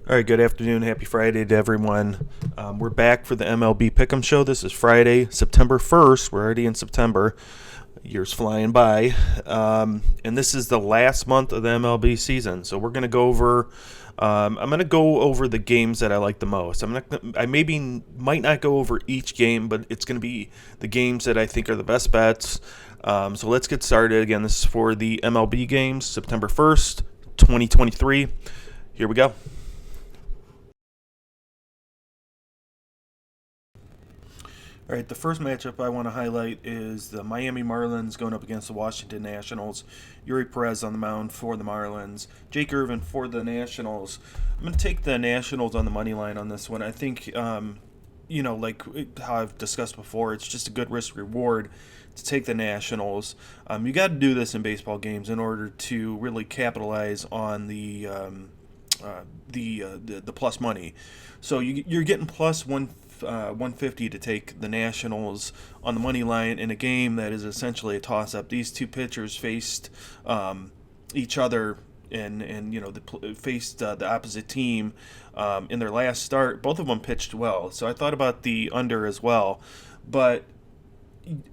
All right, good afternoon. Happy Friday to everyone. We're back for the MLB Pick'em Show. This is Friday, September 1st. We're already in September. Year's flying by. And this is the last month of the MLB season. So we're going to go over. I'm going to go over the games that I like the most. I maybe might not go over each game, but it's going to be the games that I think are the best bets. So let's get started. Again, this is for the MLB games, September 1st, 2023. Here we go. All right, the first matchup I want to highlight is the Miami Marlins going up against the Washington Nationals. Yuri Perez on the mound for the Marlins. Jake Irvin for the Nationals. I'm going to take the Nationals on the money line on this one. I think, like how I've discussed before, it's just a good risk reward to take the Nationals. You got to do this in baseball games in order to really capitalize on the plus money. So you're getting plus 150 to take the Nationals on the money line in a game that is essentially a toss up. These two pitchers faced each other and faced the opposite team in their last start. Both of them pitched well, so I thought about the under as well, but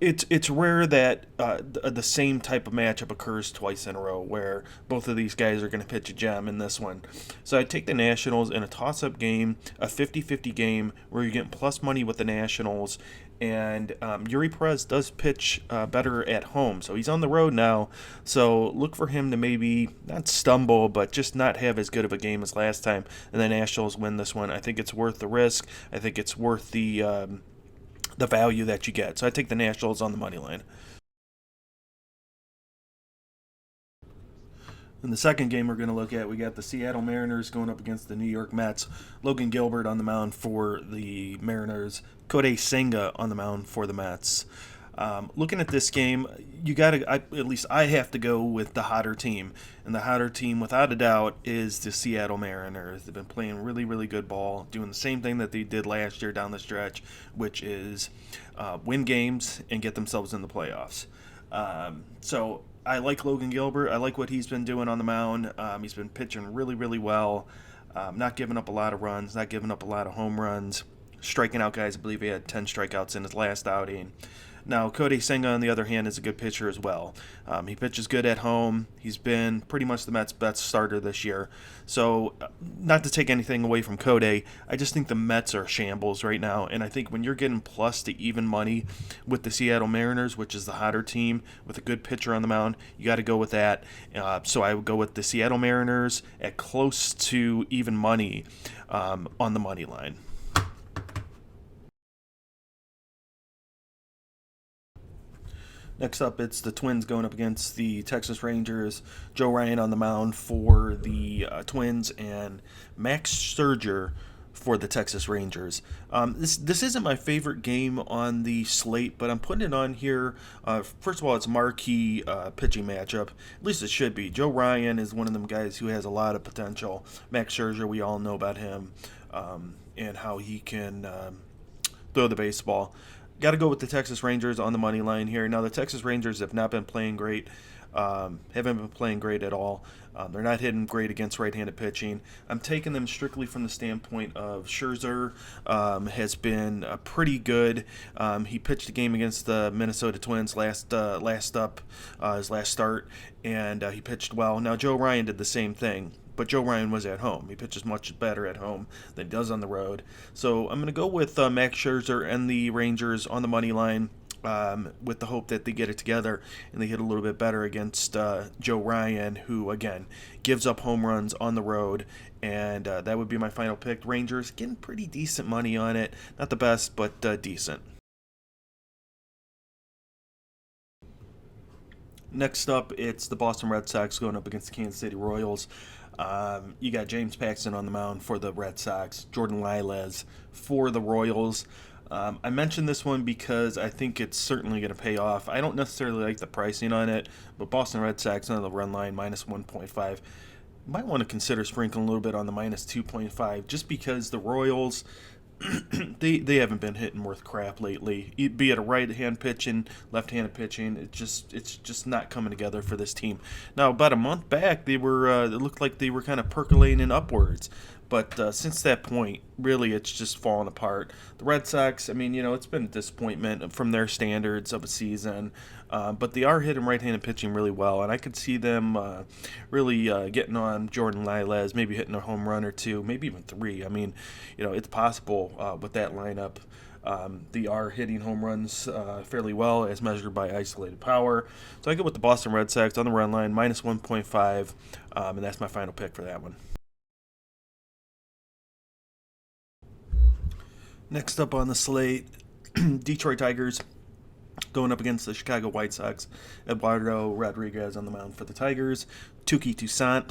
it's rare that the same type of matchup occurs twice in a row where both of these guys are going to pitch a gem in this one. So I take the Nationals in a toss-up game, a 50-50 game where you're getting plus money with the Nationals. And Yuri Perez does pitch better at home, so he's on the road now. So look for him to maybe not stumble, but just not have as good of a game as last time. And the Nationals win this one. I think it's worth the risk. I think it's worth the value that you get. So I take the Nationals on the money line. In the second game we're going to look at, we got the Seattle Mariners going up against the New York Mets. Logan Gilbert on the mound for the Mariners. Kodai Senga on the mound for the Mets. Looking at this game, you got to, at least I have to go with the hotter team. And the hotter team, without a doubt, is the Seattle Mariners. They've been playing really, really good ball, doing the same thing that they did last year down the stretch, which is win games and get themselves in the playoffs. So I like Logan Gilbert. I like what he's been doing on the mound. He's been pitching really, really well, not giving up a lot of runs, not giving up a lot of home runs, striking out guys. I believe he had 10 strikeouts in his last outing. Now, Kodai Senga, on the other hand, is a good pitcher as well. He pitches good at home. He's been pretty much the Mets' best starter this year. So, not to take anything away from Kodai, I just think the Mets are shambles right now. And I think when you're getting plus to even money with the Seattle Mariners, which is the hotter team with a good pitcher on the mound, you got to go with that. So I would go with the Seattle Mariners at close to even money on the money line. Next up, it's the Twins going up against the Texas Rangers. Joe Ryan on the mound for the Twins and Max Scherzer for the Texas Rangers. This isn't my favorite game on the slate, but I'm putting it on here. First of all, it's a marquee pitching matchup. At least it should be. Joe Ryan is one of them guys who has a lot of potential. Max Scherzer, we all know about him and how he can throw the baseball. Got to go with the Texas Rangers on the money line here. Now, the Texas Rangers have not been playing great, haven't been playing great at all. They're not hitting great against right-handed pitching. I'm taking them strictly from the standpoint of Scherzer has been pretty good. He pitched a game against the Minnesota Twins last his last start, and he pitched well. Now, Joe Ryan did the same thing. But Joe Ryan was at home. He pitches much better at home than he does on the road. So I'm going to go with Max Scherzer and the Rangers on the money line with the hope that they get it together and they hit a little bit better against Joe Ryan, who, again, gives up home runs on the road. And that would be my final pick. Rangers getting pretty decent money on it. Not the best, but decent. Next up, it's the Boston Red Sox going up against the Kansas City Royals. You got James Paxton on the mound for the Red Sox, Jordan Lilez for the Royals. I mentioned this one because I think it's certainly going to pay off. I don't necessarily like the pricing on it, but Boston Red Sox on the run line minus 1.5. Might want to consider sprinkling a little bit on the minus 2.5 just because the Royals they haven't been hitting worth crap lately. Be it a right hand pitching, left handed pitching, it's just not coming together for this team. Now about a month back, they were it looked like they were kind of percolating upwards, but since that point, really it's just fallen apart. The Red Sox, I mean, it's been a disappointment from their standards of a season, but they are hitting right handed pitching really well, and I could see them really getting on Jordan Lilez, maybe hitting a home run or two, maybe even three. I mean, it's possible with that lineup. They are hitting home runs fairly well as measured by isolated power. So I go with the Boston Red Sox on the run line, minus 1.5, and that's my final pick for that one. Next up on the slate, Detroit Tigers going up against the Chicago White Sox. Eduardo Rodriguez on the mound for the Tigers. Tuki Toussaint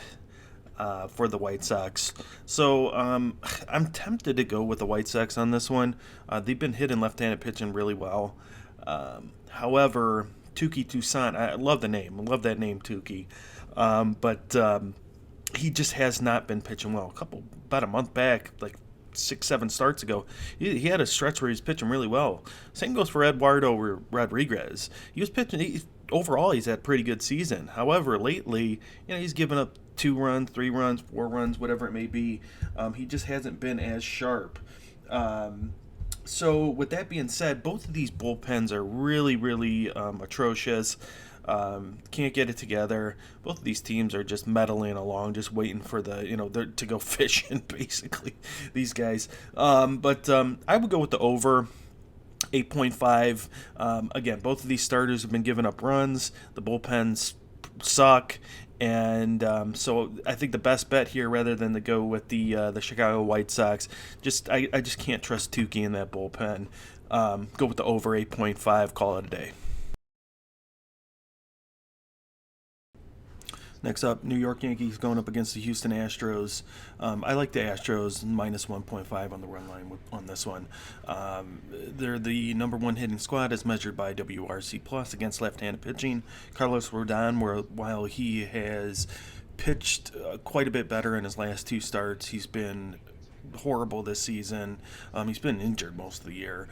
for the White Sox. So I'm tempted to go with the White Sox on this one. They've been hitting left-handed pitching really well. However, Tuki Toussaint, I love the name. I love that name, Tuki. But he just has not been pitching well. About a month back, like 6-7 starts ago, he had a stretch where he's pitching really well. Same goes for Eduardo Rodriguez. He was pitching. Overall, he's had a pretty good season. However, lately, he's given up 2 runs, 3 runs, 4 runs, whatever it may be. He just hasn't been as sharp. So with that being said, both of these bullpens are really, really atrocious. Can't get it together. Both of these teams are just meddling along, just waiting for to go fishing, basically, these guys. But I would go with the over 8.5. Again, both of these starters have been giving up runs. The bullpens suck. And so I think the best bet here, rather than to go with the Chicago White Sox, I just can't trust Tukey in that bullpen. Go with the over 8.5, call it a day. Next up, New York Yankees going up against the Houston Astros. I like the Astros minus 1.5 on the run line on this one. They're the number one hitting squad as measured by WRC Plus against left-handed pitching. Carlos Rodon, while he has pitched quite a bit better in his last 2 starts, he's been horrible this season. He's been injured most of the year,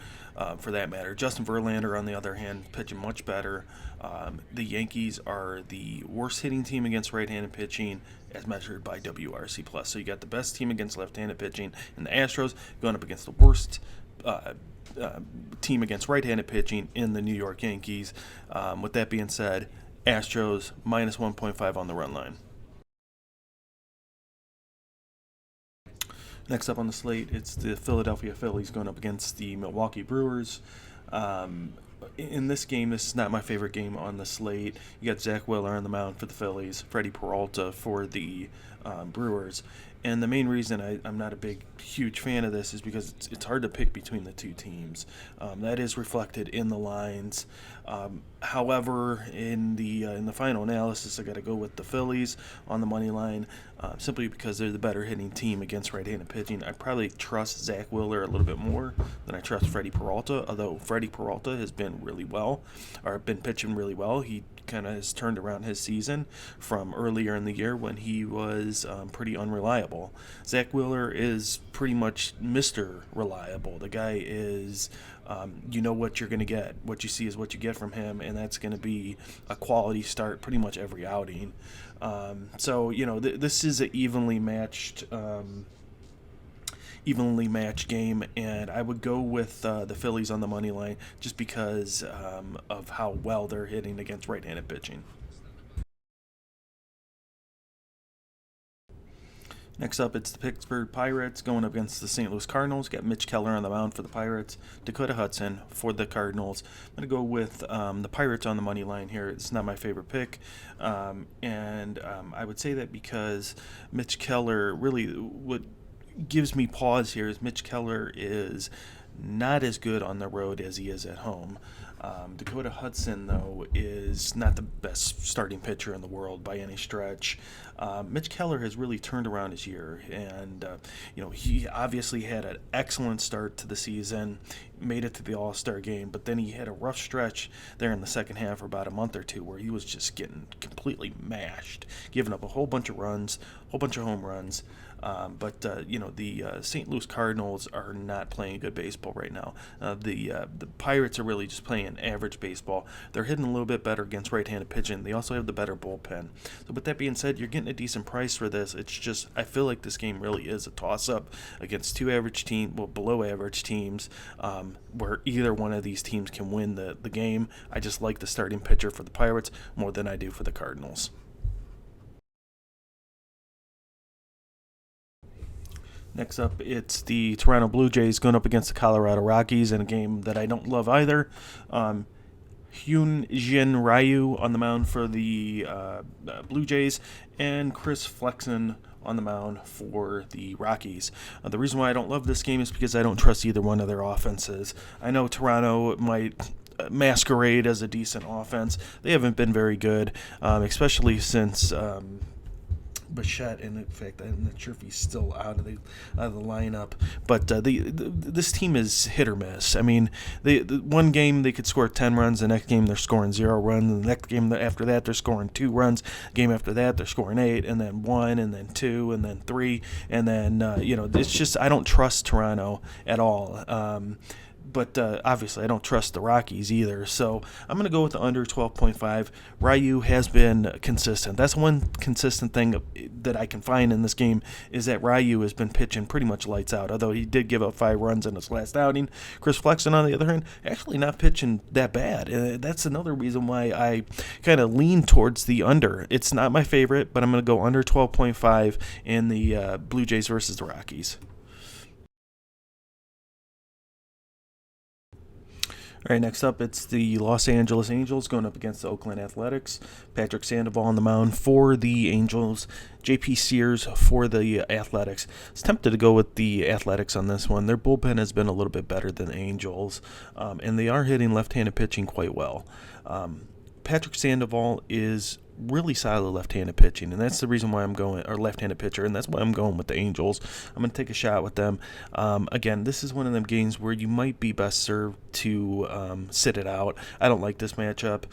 for that matter. Justin Verlander, on the other hand, pitching much better. The Yankees are the worst hitting team against right-handed pitching as measured by WRC Plus. So you got the best team against left-handed pitching, and the Astros going up against the worst team against right-handed pitching in the New York Yankees. With that being said, Astros minus 1.5 on the run line. Next up on the slate, it's the Philadelphia Phillies going up against the Milwaukee Brewers. In this game, this is not my favorite game on the slate. You got Zach Wheeler on the mound for the Phillies, Freddie Peralta for the Brewers. And the main reason I'm not a huge fan of this is because it's hard to pick between the two teams. That is reflected in the lines. However, in the final analysis, I got to go with the Phillies on the money line, simply because they're the better hitting team against right-handed pitching. I probably trust Zach Wheeler a little bit more than I trust Freddie Peralta, although Freddie Peralta has been pitching really well. He kind of has turned around his season from earlier in the year when he was pretty unreliable. Zach Wheeler is pretty much Mr. Reliable. The guy is, you know what you're going to get. What you see is what you get from him, and that's going to be a quality start pretty much every outing. So, this is an evenly matched game, and I would go with the Phillies on the money line just because of how well they're hitting against right-handed pitching. Next up, it's the Pittsburgh Pirates going up against the St. Louis Cardinals. Got Mitch Keller on the mound for the Pirates, Dakota Hudson for the Cardinals. I'm going to go with the Pirates on the money line here. It's not my favorite pick, and I would say that because Mitch Keller really gives me pause here is Mitch Keller is not as good on the road as he is at home. Dakota Hudson, though, is not the best starting pitcher in the world by any stretch. Mitch Keller has really turned around his year, and he obviously had an excellent start to the season, made it to the All-Star game, but then he had a rough stretch there in the second half for about a month or two where he was just getting completely mashed, giving up a whole bunch of runs, a whole bunch of home runs. The St. Louis Cardinals are not playing good baseball right now. The Pirates are really just playing average baseball. They're hitting a little bit better against right-handed pitching. They also have the better bullpen. So with that being said, you're getting a decent price for this. It's just I feel like this game really is a toss-up against two average teams, well, below average teams, where either one of these teams can win the game. I just like the starting pitcher for the Pirates more than I do for the Cardinals. Next up, it's the Toronto Blue Jays going up against the Colorado Rockies in a game that I don't love either. Hyun Jin Ryu on the mound for the Blue Jays, and Chris Flexen on the mound for the Rockies. The reason why I don't love this game is because I don't trust either one of their offenses. I know Toronto might masquerade as a decent offense. They haven't been very good, especially since Bichette, and in fact, I'm not sure if he's still out of the lineup. But this team is hit or miss. I mean, the one game they could score 10 runs, the next game they're scoring 0 runs, and the next game after that they're scoring 2 runs. Game after that they're scoring 8, and then 1, and then 2, and then 3, and then it's just I don't trust Toronto at all. But obviously, I don't trust the Rockies either. So I'm going to go with the under 12.5. Ryu has been consistent. That's one consistent thing that I can find in this game is that Ryu has been pitching pretty much lights out, although he did give up 5 runs in his last outing. Chris Flexen, on the other hand, actually not pitching that bad. That's another reason why I kind of lean towards the under. It's not my favorite, but I'm going to go under 12.5 in the Blue Jays versus the Rockies. All right, next up, it's the Los Angeles Angels going up against the Oakland Athletics. Patrick Sandoval on the mound for the Angels. J.P. Sears for the Athletics. I was tempted to go with the Athletics on this one. Their bullpen has been a little bit better than the Angels, and they are hitting left-handed pitching quite well. Patrick Sandoval is really solid left-handed pitching, and that's the reason why I'm going, or left-handed pitcher, and that's why I'm going with the Angels. I'm going to take a shot with them. Again, this is one of them games where you might be best served to sit it out. I don't like this matchup.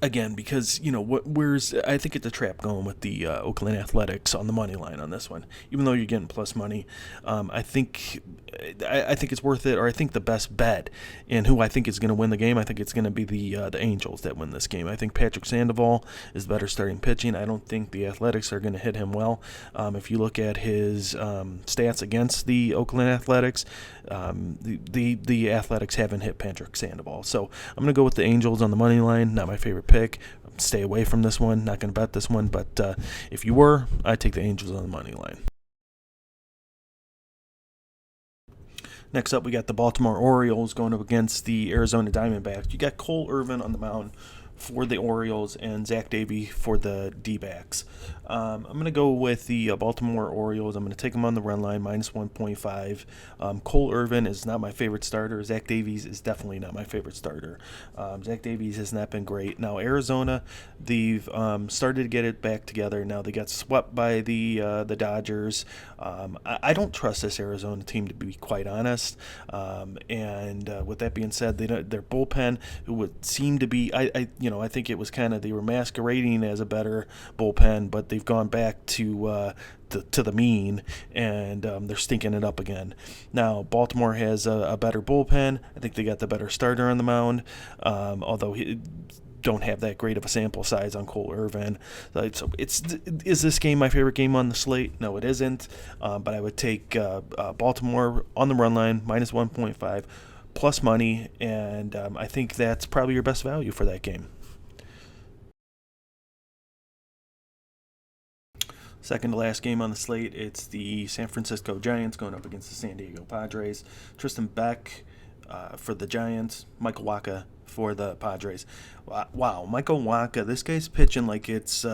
Again, because I think it's a trap going with the Oakland Athletics on the money line on this one. Even though you're getting plus money, I think it's worth it. Or I think the best bet, and who I think is going to win the game, I think it's going to be the Angels that win this game. I think Patrick Sandoval is better starting pitching. I don't think the Athletics are going to hit him well. If you look at his stats against the Oakland Athletics, the Athletics haven't hit Patrick Sandoval. So I'm going to go with the Angels on the money line. Not my favorite pick. Stay away from this one. Not going to bet this one, but if you were, I'd take the Angels on the money line. Next up, we got the Baltimore Orioles going up against the Arizona Diamondbacks. You got Cole Irvin on the mound for the Orioles and Zach Davey for the D-backs. I'm going to go with the Baltimore Orioles. I'm going to take them on the run line, minus 1.5. Cole Irvin is not my favorite starter. Zach Davies is definitely not my favorite starter. Zach Davies has not been great. Now, Arizona, they've started to get it back together. Now, they got swept by the Dodgers. I don't trust this Arizona team, to be quite honest. With that being said, their bullpen, who would seem to be, I think it was kind of, they were masquerading as a better bullpen, but they've gone back to the mean, and they're stinking it up again. Now, Baltimore has a better bullpen. I think they got the better starter on the mound, although he don't have that great of a sample size on Cole Irvin. So is this game my favorite game on the slate? No, it isn't. But I would take Baltimore on the run line, minus 1.5, plus money, and I think that's probably your best value for that game. Second to last game on the slate, it's the San Francisco Giants going up against the San Diego Padres. Tristan Beck for the Giants, Michael Wacha for the Padres. Wow, Michael Wacha, this guy's pitching like it's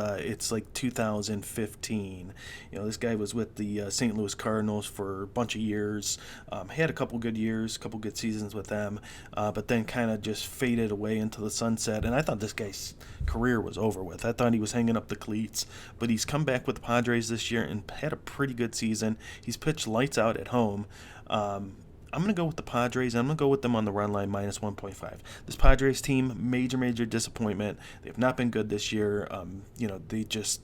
like 2015. You know, this guy was with the St. Louis Cardinals for a bunch of years. Had a couple good years, a couple good seasons with them, but then kind of just faded away into the sunset. And I thought this guy's career was over with. I thought he was hanging up the cleats, but he's come back with the Padres this year and had a pretty good season. He's pitched lights out at home. I'm going to go with the Padres. I'm going to go with them on the run line minus 1.5. This Padres team, major disappointment. They've not been good this year. They just,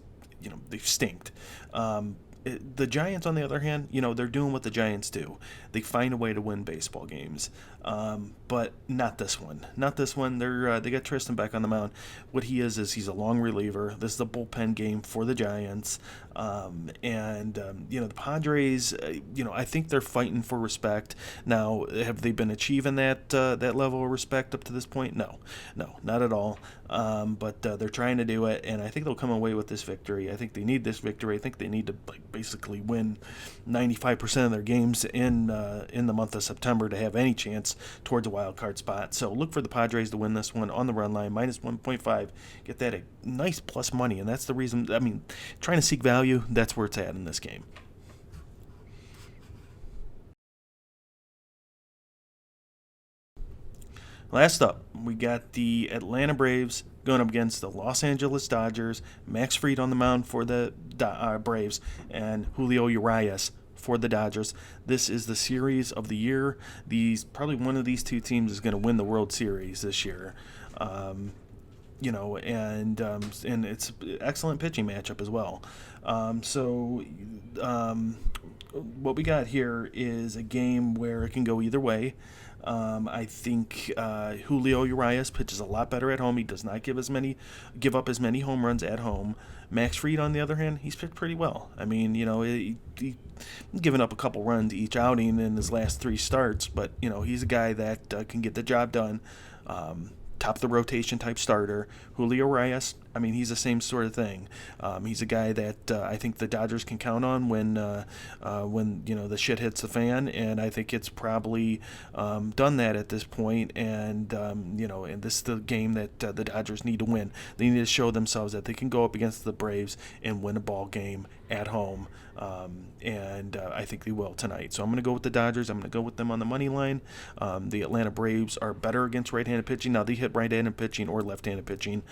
they've stinked. The Giants, on the other hand, they're doing what the Giants do. They find a way to win baseball games, but not this one. Not this one. They got Tristan back on the mound. What he is he's a long reliever. This is a bullpen game for the Giants, the Padres. I think they're fighting for respect. Now, have they been achieving that level of respect up to this point? No, not at all. But they're trying to do it, and I think they'll come away with this victory. I think they need this victory. I think they need to basically win 95% of their games in the month of September to have any chance towards a wild card spot. So look for the Padres to win this one on the run line, minus 1.5. Get that a nice plus money, and that's the reason. I mean, trying to seek value, that's where it's at in this game. Last up, we got the Atlanta Braves going up against the Los Angeles Dodgers. Max Fried on the mound for the Braves, and Julio Urias for the Dodgers. This is the series of the year. Probably one of these two teams is going to win the World Series this year. And it's an excellent pitching matchup as well. What we got here is a game where it can go either way. I think Julio Urias pitches a lot better at home. He does not give up as many home runs at home. Max Fried, on the other hand, he's pitched pretty well. I mean, he's given up a couple runs each outing in his last 3 starts, but he's a guy that can get the job done. Top of the rotation type starter. Julio Urias, I mean, he's the same sort of thing. He's a guy that I think the Dodgers can count on when the shit hits the fan, and I think it's probably done that at this point. And and this is the game that the Dodgers need to win. They need to show themselves that they can go up against the Braves and win a ball game at home. I think they will tonight. So I'm going to go with the Dodgers. I'm going to go with them on the money line. The Atlanta Braves are better against right-handed pitching. Now, they hit right-handed pitching or left-handed pitching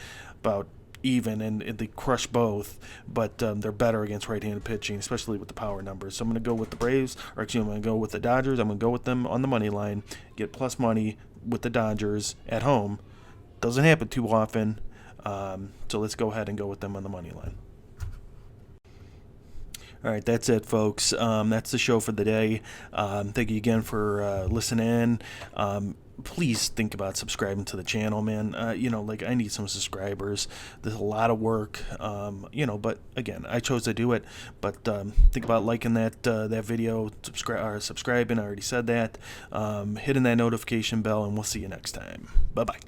about even, and they crush both, but they're better against right-handed pitching, especially with the power numbers. So I'm going to go with the Braves, I'm going to go with the Dodgers. I'm going to go with them on the money line, get plus money with the Dodgers at home. Doesn't happen too often, so let's go ahead and go with them on the money line. All right, that's it, folks. That's the show for the day. Thank you again for listening. Please think about subscribing to the channel, man. I need some subscribers. There's a lot of work, but again, I chose to do it. But think about liking that video, subscribing. I already said that. Hitting that notification bell, and we'll see you next time. Bye-bye.